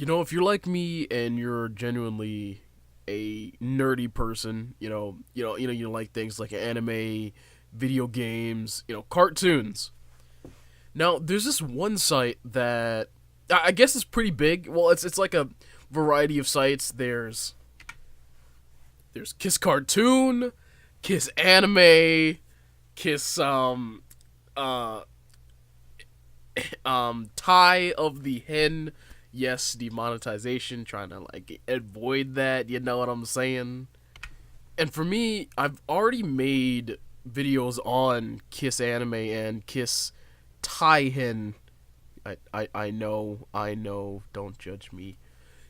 If you're like me and you're genuinely a nerdy person, you like things like anime, video games, cartoons. Now, there's this one site that I guess is pretty big. Well, it's like a variety of sites. There's Kiss Cartoon, Kiss Anime, Kiss uh Tie of the Hen. Yes, demonetization, trying to like avoid that, you know what I'm saying? And for me, I've already made videos on Kiss Anime and Kiss Tie Hen. I know, don't judge me.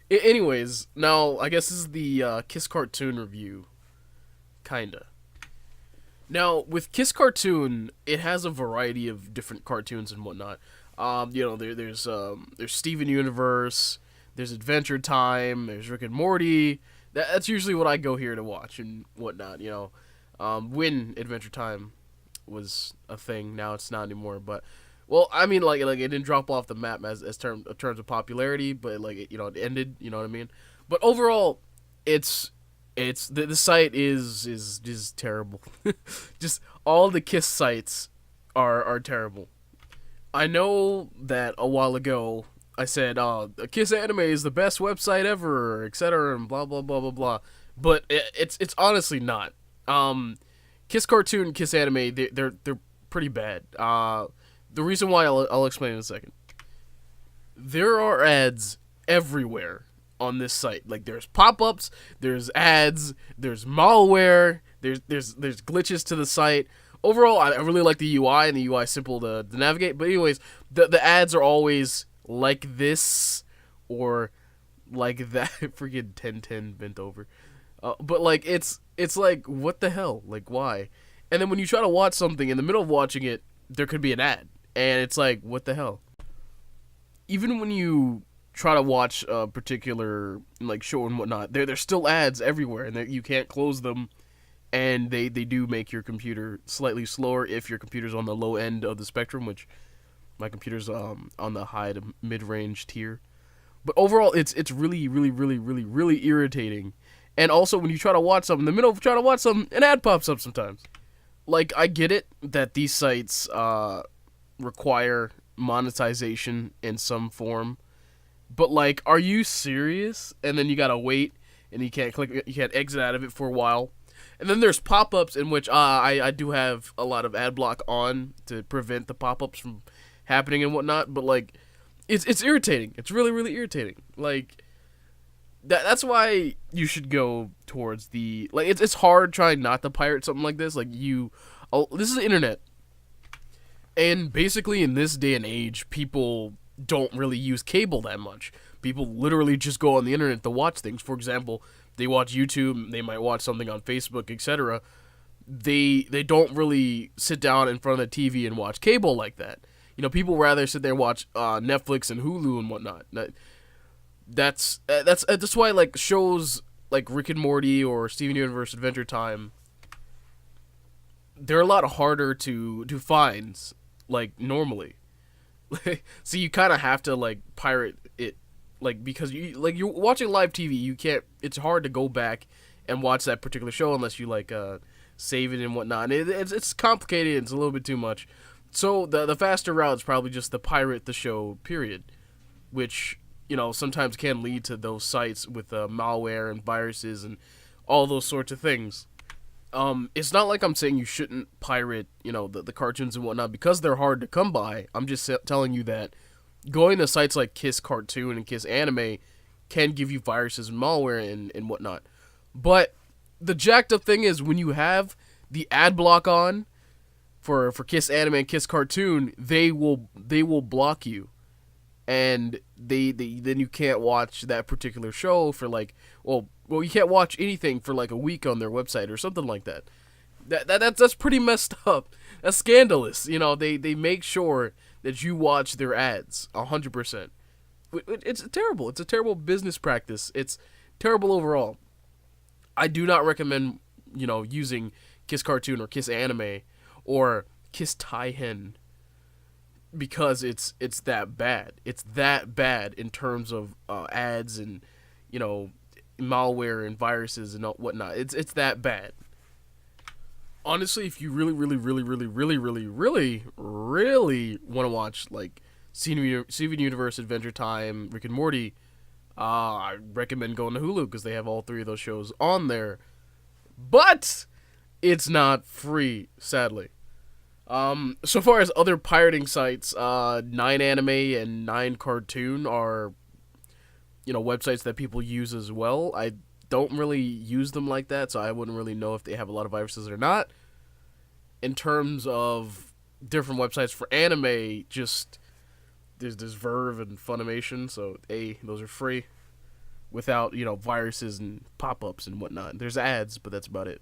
Anyways, now I guess this is the Kiss Cartoon review, kinda. Now, with Kiss Cartoon, it has a variety of different cartoons and whatnot. There's Steven Universe, there's Adventure Time, there's Rick and Morty. That's usually what I go here to watch and whatnot. When Adventure Time was a thing, now it's not anymore. But well, I mean, like it didn't drop off the map as terms of popularity, but like it ended. You know what I mean? But overall, it's the site is terrible. Just all the Kiss sites are terrible. I know that a while ago I said, Kiss Anime is the best website ever, etc., and blah blah blah blah blah. But it's honestly not. Kiss Cartoon, Kiss Anime, they're pretty bad. The reason why I'll explain in a second. There are ads everywhere on this site. Like there's pop-ups, there's ads, there's malware, there's glitches to the site. Overall, I really like the UI, and the UI is simple to navigate. But anyways, the ads are always like this or like that. Freaking 1010 bent over. But like it's like, what the hell? Like, why? And then when you try to watch something, in the middle of watching it, there could be an ad, and it's like, what the hell? Even when you try to watch a particular like show and whatnot, there's still ads everywhere, and you can't close them. And they do make your computer slightly slower if your computer's on the low end of the spectrum, which my computer's on the high to mid range tier. But overall, it's really really really really really irritating. And also, when you try to watch something, in the middle of trying to watch something, an ad pops up sometimes. Like, I get it that these sites require monetization in some form, but like, are you serious? And then you gotta wait, and you can't exit out of it for a while. And then there's pop-ups in which I do have a lot of ad block on to prevent the pop-ups from happening and whatnot. But like, it's irritating. It's really really irritating. Like that's why you should go towards the like. It's hard trying not to pirate something like this. Like this is the internet, and basically in this day and age, people don't really use cable that much. People literally just go on the internet to watch things. For example, they watch YouTube, they might watch something on Facebook, etc. They don't really sit down in front of the TV and watch cable like that. People rather sit there and watch Netflix and Hulu and whatnot. That's why like shows like Rick and Morty or Steven Universe Adventure Time, they're a lot harder to find like normally. So you kind of have to like pirate it, like, because you're watching live TV, you can't. It's hard to go back and watch that particular show unless you like save it and whatnot. It's complicated. It's a little bit too much. So the faster route is probably just to pirate the show. Period. Which sometimes can lead to those sites with malware and viruses and all those sorts of things. It's not like I'm saying you shouldn't pirate, the cartoons and whatnot because they're hard to come by. I'm just telling you that going to sites like Kiss Cartoon and Kiss Anime can give you viruses and malware and whatnot. But the jacked up thing is when you have the ad block on for Kiss Anime and Kiss Cartoon, they will block you. And then you can't watch that particular show for like, well you can't watch anything for like a week on their website or something like that. That's pretty messed up. That's scandalous. They make sure that you watch their ads 100%. It's terrible. It's a terrible business practice. It's terrible overall. I do not recommend using Kiss Cartoon or Kiss Anime or Kiss Tai Hen. because it's that bad. It's that bad in terms of ads and you know malware and viruses and whatnot. It's that bad. Honestly, if you really want to watch like Steven Universe, Adventure Time, Rick and Morty, I recommend going to Hulu because they have all three of those shows on there. But it's not free, sadly. So far as other pirating sites, Nine Anime and Nine Cartoon are, websites that people use as well. I don't really use them like that, so I wouldn't really know if they have a lot of viruses or not. In terms of different websites for anime, just there's Verve and Funimation, so those are free without viruses and pop-ups and whatnot. There's ads, but that's about it.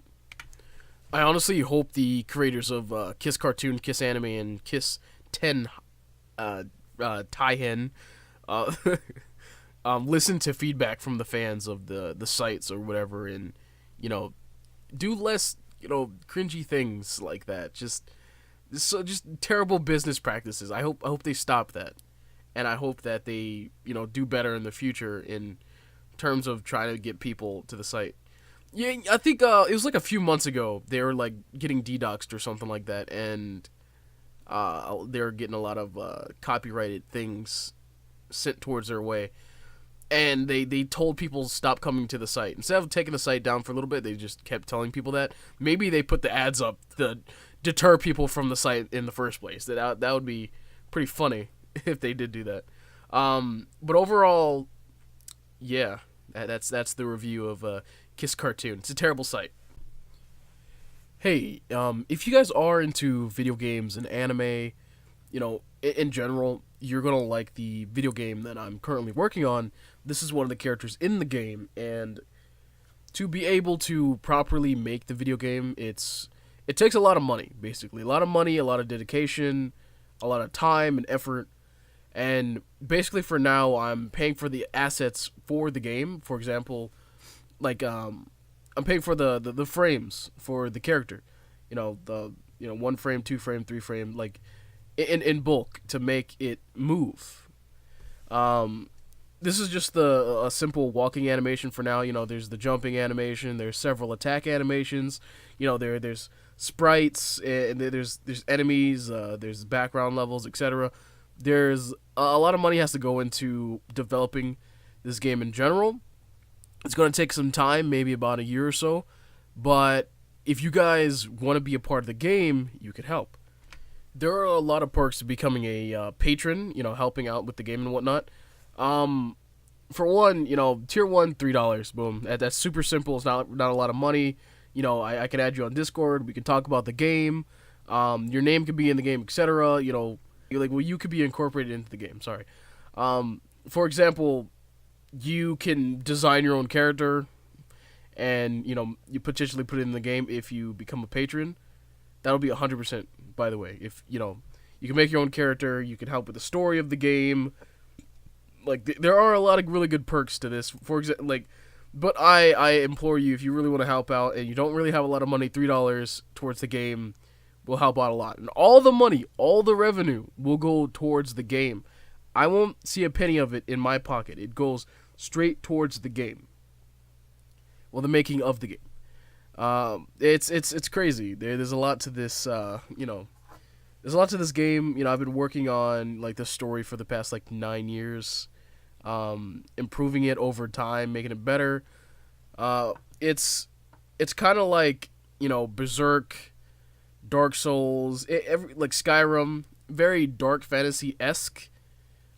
I honestly hope the creators of Kiss Cartoon, Kiss Anime, and Kiss 10 Taihen listen to feedback from the fans of the sites or whatever, and do less cringy things like that. Just terrible business practices. I hope they stop that, and I hope that they do better in the future in terms of trying to get people to the site. Yeah, I think it was like a few months ago they were like getting dedoxed or something like that, and they were getting a lot of copyrighted things sent towards their way, and they told people to stop coming to the site. Instead of taking the site down for a little bit, they just kept telling people that. Maybe they put the ads up to deter people from the site in the first place. That would be pretty funny if they did do that. But overall, yeah, that's the review of Kiss Cartoon. It's a terrible site. Hey, if you guys are into video games and anime, in general, you're gonna like the video game that I'm currently working on. This is one of the characters in the game, and to be able to properly make the video game, it takes a lot of money, basically. A lot of money, a lot of dedication, a lot of time and effort. And basically for now, I'm paying for the assets for the game. For example, like I'm paying for the frames for the character. The 1 frame, 2 frame, 3 frame, like in bulk to make it move. This is just a simple walking animation for now. There's the jumping animation. There's several attack animations. There's sprites, and there's enemies. There's background levels, etc. There's a lot of money has to go into developing this game in general. It's going to take some time, maybe about a year or so. But if you guys want to be a part of the game, you can help. There are a lot of perks to becoming a patron, helping out with the game and whatnot. For one, tier 1, $3. Boom. That's super simple. It's not a lot of money. I can add you on Discord. We can talk about the game. Your name could be in the game, etc. You could be incorporated into the game. Sorry. For example, you can design your own character, and you potentially put it in the game if you become a patron. That'll be 100%. By the way, if you can make your own character, you can help with the story of the game. Like there are a lot of really good perks to this. For example, but I implore you, if you really want to help out and you don't really have a lot of money, $3 towards the game will help out a lot. And all the money, all the revenue will go towards the game. I won't see a penny of it in my pocket. It goes straight towards the game. Well, the making of the game. It's crazy. There's a lot to this. There's a lot to this game. I've been working on the story for the past 9 years, improving it over time, making it better. It's kind of like Berserk, Dark Souls, Skyrim, very dark fantasy-esque.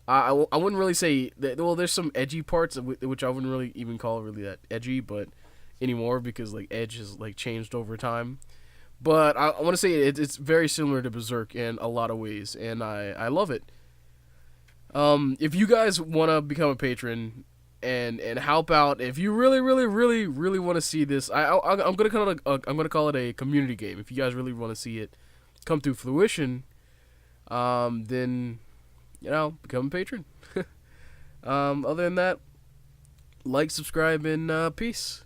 I wouldn't really say that. Well, there's some edgy parts which I wouldn't really even call really that edgy, but anymore because edge has changed over time. But I want to say it's very similar to Berserk in a lot of ways, and I love it. If you guys want to become a patron and help out, if you really want to see this, I'm gonna call it a community game. If you guys really want to see it come to fruition, then become a patron. Other than that, subscribe, and peace.